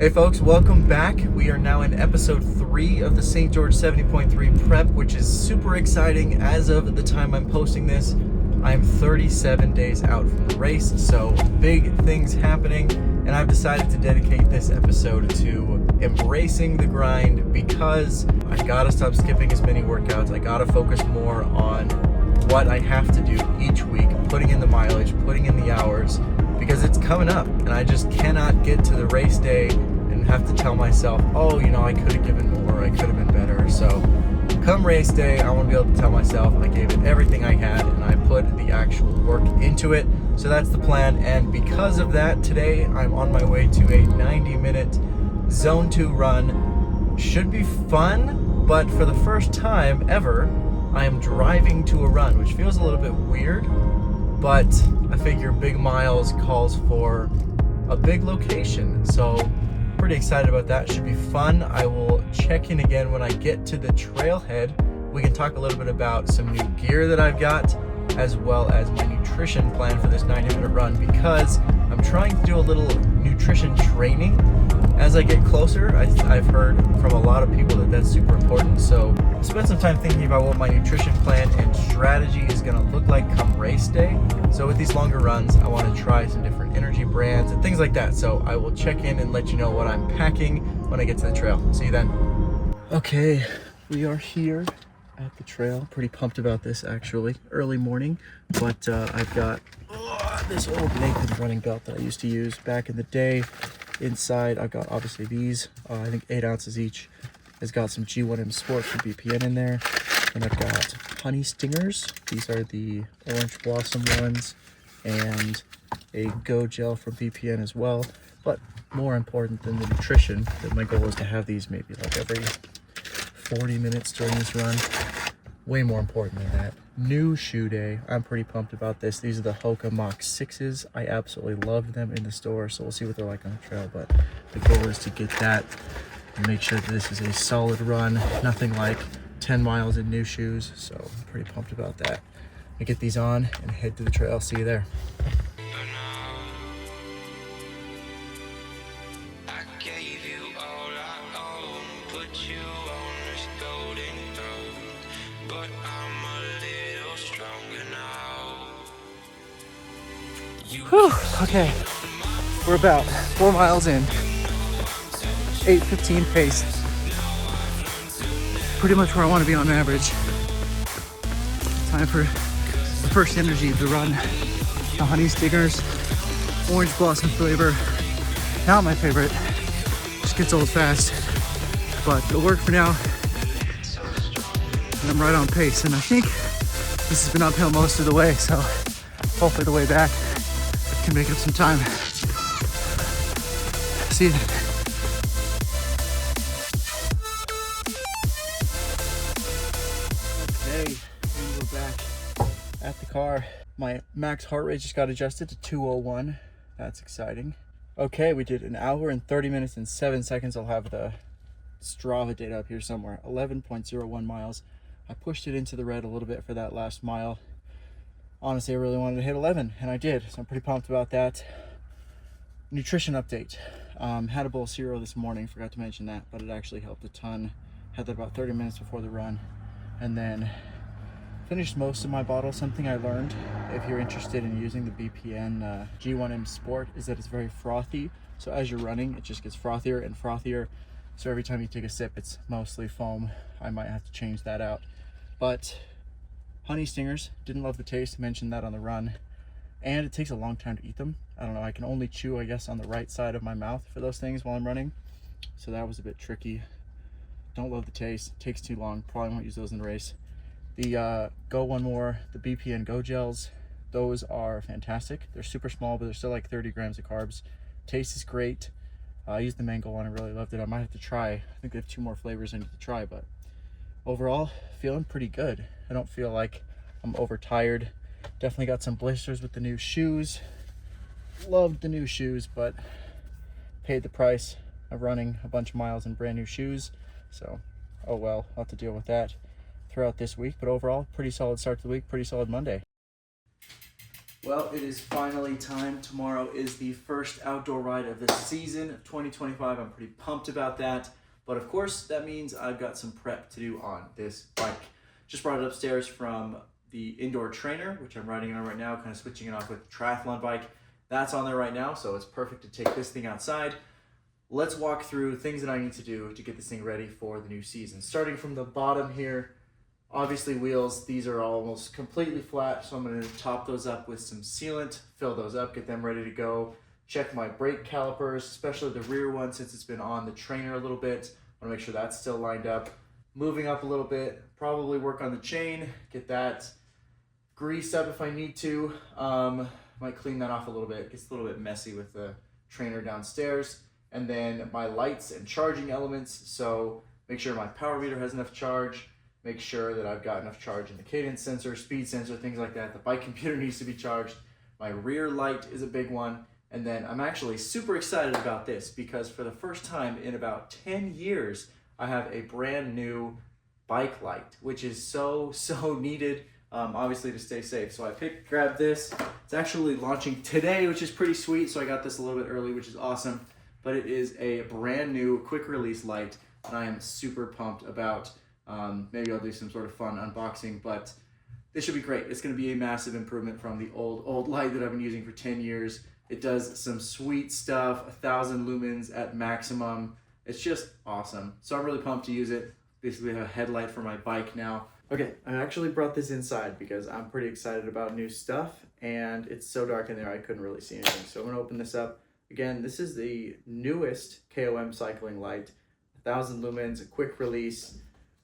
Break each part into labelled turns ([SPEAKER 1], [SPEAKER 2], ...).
[SPEAKER 1] Hey folks, welcome back. We are now in episode 3 of the St George 70.3 prep, which is super exciting. As of the time I'm posting this, I'm 37 days out from the race, so big things happening, and I've decided to dedicate this episode to embracing the grind because I gotta stop skipping as many workouts. I gotta focus more on what I have to do each week, putting in the mileage, putting in the hours, because it's coming up and I just cannot get to the race day and have to tell myself, oh, I could have given more, I could have been better. So come race day, I want to be able to tell myself I gave it everything I had and I put the actual work into it. So that's the plan, and because of that, today I'm on my way to a 90-minute zone 2 run. Should be fun, but for the first time ever, I am driving to a run, which feels a little bit weird, but I figure big miles calls for a big location, so pretty excited about that. Should be fun. I will check in again when I get to the trailhead. We can talk a little bit about some new gear that I've got, as well as my nutrition plan for this 90-minute run, because I'm trying to do a little nutrition training as I get closer. I've heard from a lot of people that that's super important, so I spent some time thinking about what my nutrition plan and strategy is going to look like come race day. So with these longer runs, I want to try some different energy brands and things like that. So I will check in and let you know what I'm packing when I get to the trail. See you then. Okay, we are here at the trail. Pretty pumped about this, actually. Early morning, but I've got this old Nathan running belt that I used to use back in the day. Inside, I've got obviously these, I think 8 ounces each. It's got some G1M Sport from BPN in there. And I've got honey stingers. These are the orange blossom ones, and a Go gel from BPN as well. But more important than the nutrition, that my goal is to have these maybe like every 40 minutes during this run. Way more important than that, new shoe day. I'm pretty pumped about this. These are the Hoka Mach 6s. I absolutely loved them in the store, so we'll see what they're like on the trail, but the goal is to get that and make sure that this is a solid run. Nothing like 10 miles in new shoes, so I'm pretty pumped about that. I get these on and head to the trail. See you there. Whew, okay, we're about 4 miles in, 8:15 pace. Pretty much where I want to be on average. Time for the first energy of the run. The honey stingers, orange blossom flavor. Not my favorite, just gets old fast, but it'll work for now. And I'm right on pace, and I think this has been uphill most of the way, so hopefully the way back can make up some time. See you then. Okay, and we're back at the car. My max heart rate just got adjusted to 201. That's exciting. Okay, we did 1 hour and 30 minutes and 7 seconds. I'll have the Strava data up here somewhere. 11.01 miles. I pushed it into the red a little bit for that last mile. Honestly, I really wanted to hit 11, and I did, so I'm pretty pumped about that. Nutrition update. Had a bowl of cereal this morning, forgot to mention that, but it actually helped a ton. Had that about 30 minutes before the run, and then finished most of my bottle. Something I learned, if you're interested in using the BPN G1M Sport, is that it's very frothy. So as you're running, it just gets frothier and frothier. So every time you take a sip, it's mostly foam. I might have to change that out. But honey stingers, didn't love the taste, mentioned that on the run, and it takes a long time to eat them. I don't know, I can only chew, I guess, on the right side of my mouth for those things while I'm running, so that was a bit tricky. Don't love the taste, takes too long, probably won't use those in the race. The Go One More, the BPN Go gels, those are fantastic. They're super small, but they're still like 30 grams of carbs. Taste is great. I used the mango one, I really loved it. I might have to try, I think they have 2 more flavors I need to try, but overall, feeling pretty good. I don't feel like I'm overtired. Definitely got some blisters with the new shoes. Loved the new shoes, but paid the price of running a bunch of miles in brand new shoes. So, oh well, I'll have to deal with that throughout this week. But overall, pretty solid start to the week, pretty solid Monday. Well, it is finally time. Tomorrow is the first outdoor ride of the season of 2025. I'm pretty pumped about that. But of course, that means I've got some prep to do on this bike. Just brought it upstairs from the indoor trainer, which I'm riding on right now, kind of switching it off with the triathlon bike. That's on there right now, so it's perfect to take this thing outside. Let's walk through things that I need to do to get this thing ready for the new season. Starting from the bottom here, obviously wheels, these are almost completely flat, so I'm going to top those up with some sealant, fill those up, get them ready to go. Check my brake calipers, especially the rear one since it's been on the trainer a little bit. I want to make sure that's still lined up. Moving up a little bit, probably work on the chain, get that greased up if I need to. Might clean that off a little bit. It gets a little bit messy with the trainer downstairs. And then my lights and charging elements, so make sure my power meter has enough charge. Make sure that I've got enough charge in the cadence sensor, speed sensor, things like that. The bike computer needs to be charged. My rear light is a big one. And then I'm actually super excited about this because for the first time in about 10 years, I have a brand new bike light, which is so needed, obviously to stay safe. So I grabbed this. It's actually launching today, which is pretty sweet. So I got this a little bit early, which is awesome. But it is a brand new quick release light that I am super pumped about. Maybe I'll do some sort of fun unboxing, but this should be great. It's going to be a massive improvement from the old light that I've been using for 10 years. It does some sweet stuff, 1,000 lumens at maximum. It's just awesome. So I'm really pumped to use it. Basically a headlight for my bike now. Okay, I actually brought this inside because I'm pretty excited about new stuff, and it's so dark in there I couldn't really see anything. So I'm going to open this up. Again, this is the newest KOM cycling light, 1,000 lumens, a quick release.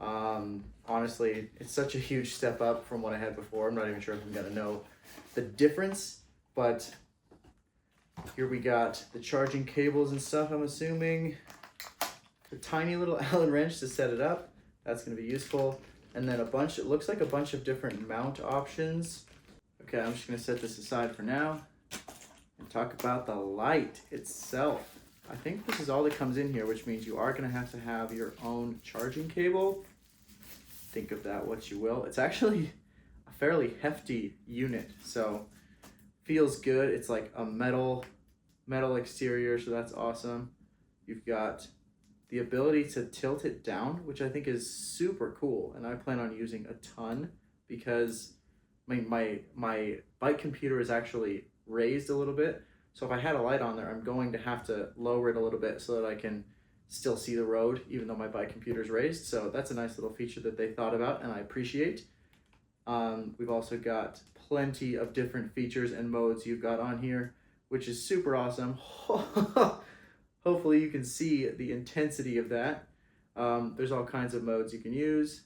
[SPEAKER 1] Honestly, it's such a huge step up from what I had before. I'm not even sure if I'm gonna know the difference, but here we got the charging cables and stuff, I'm assuming. The tiny little Allen wrench to set it up. That's gonna be useful. And then it looks like a bunch of different mount options. Okay, I'm just gonna set this aside for now and talk about the light itself. I think this is all that comes in here, which means you are going to have your own charging cable. Think of that what you will. It's actually a fairly hefty unit, so feels good. It's like a metal exterior, so that's awesome. You've got the ability to tilt it down, which I think is super cool, and I plan on using a ton because my bike computer is actually raised a little bit. So if I had a light on there, I'm going to have to lower it a little bit so that I can still see the road, even though my bike computer is raised. So that's a nice little feature that they thought about, and I appreciate. We've also got plenty of different features and modes you've got on here, which is super awesome. Hopefully you can see the intensity of that. There's all kinds of modes you can use.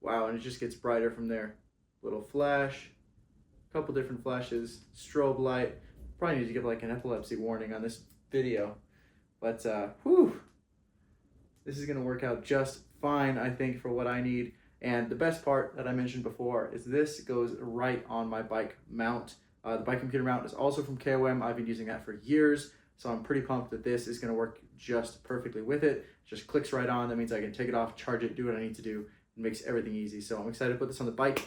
[SPEAKER 1] Wow, and it just gets brighter from there. Little flash. Couple different flashes, strobe light. Probably need to give like an epilepsy warning on this video, but this is gonna work out just fine, I think, for what I need. And the best part that I mentioned before is this goes right on my bike mount. The bike computer mount is also from KOM. I've been using that for years, so I'm pretty pumped that this is gonna work just perfectly with it. Just clicks right on. That means I can take it off, charge it, do what I need to do. It makes everything easy. So I'm excited to put this on the bike.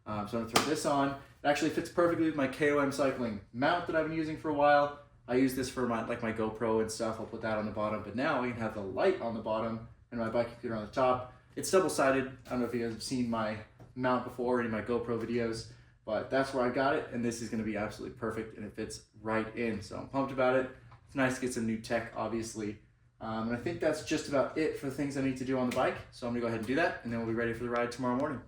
[SPEAKER 1] So I'm gonna throw this on. It actually fits perfectly with my KOM cycling mount that I've been using for a while. I use this for my GoPro and stuff. I'll put that on the bottom, but now I can have the light on the bottom and my bike computer on the top. It's double-sided. I don't know if you guys have seen my mount before in my GoPro videos, but that's where I got it, and this is gonna be absolutely perfect, and it fits right in. So I'm pumped about it. It's nice to get some new tech, obviously. And I think that's just about it for the things I need to do on the bike. So I'm gonna go ahead and do that, and then we'll be ready for the ride tomorrow morning.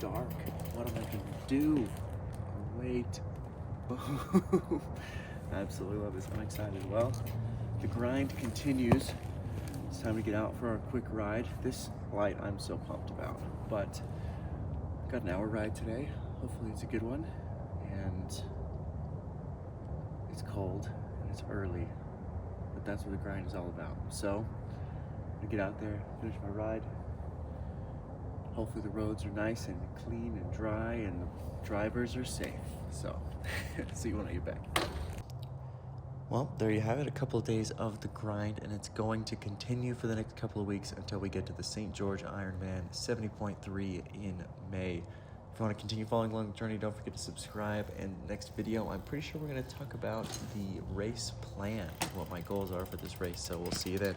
[SPEAKER 1] Dark. What am I gonna do? Wait. I absolutely love this. I'm excited. Well, the grind continues. It's time to get out for a quick ride. This light I'm so pumped about, but got an hour ride today. Hopefully it's a good one. And it's cold and it's early, but that's what the grind is all about. So I'm gonna get out there, finish my ride. Hopefully the roads are nice and clean and dry and the drivers are safe. So, see you when I get back. Well, there you have it, a couple of days of the grind, and it's going to continue for the next couple of weeks until we get to the St. George Ironman 70.3 in May. If you want to continue following along the journey, don't forget to subscribe. And next video, I'm pretty sure we're going to talk about the race plan, what my goals are for this race. So we'll see you then.